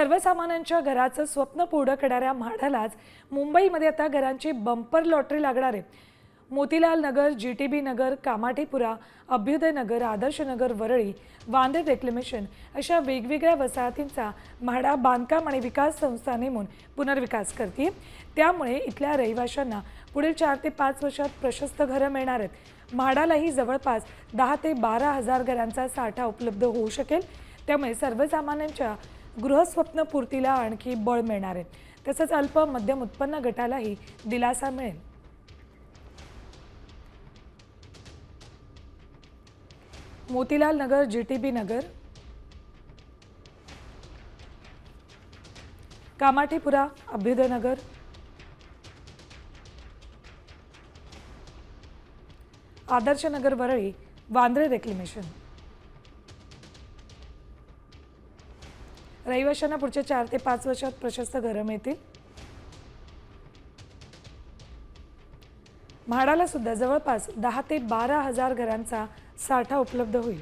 सर्वसामान्यांच्या घराचं स्वप्न पूर्ण करणाऱ्या म्हाडालाच मुंबईमध्ये आता घरांची बंपर लॉटरी लागणार आहे। मोतीलाल नगर, जीटीबी नगर, कामाठीपुरा, अभ्युदय नगर, आदर्श नगर, वरळी, वांद्रे रेक्लेमेशन अशा वेगवेगळ्या वसाहतींचा म्हाडा बांधकाम आणि विकास संस्था नेमून पुनर्विकास करते। त्यामुळे इथल्या रहिवाशांना पुढील 4 ते 5 वर्षात प्रशस्त घरं मिळणार आहेत। म्हाडालाही जवळपास 10 ते 12 हजार घरांचा साठा उपलब्ध होऊ शकेल। त्यामुळे सर्वसामान्यांच्या गृहस्वप्न पूर्तीला आणखी बळ मिळणार आहे। तसंच अल्प मध्यम उत्पन्न गटालाही दिलासा मिळेल। मोतीलाल नगर, जीटीबी नगर, कामाठीपुरा, अभ्युदय नगर, आदर्श नगर, वरळी, वांद्रे रेक्लेमेशन रहिवाशांना पुढच्या 4 ते 5 वर्षात प्रशस्त घरं मिळतील। म्हाडाला सुद्धा जवळपास 10 ते 12 हजार घरांचा साठा उपलब्ध होईल।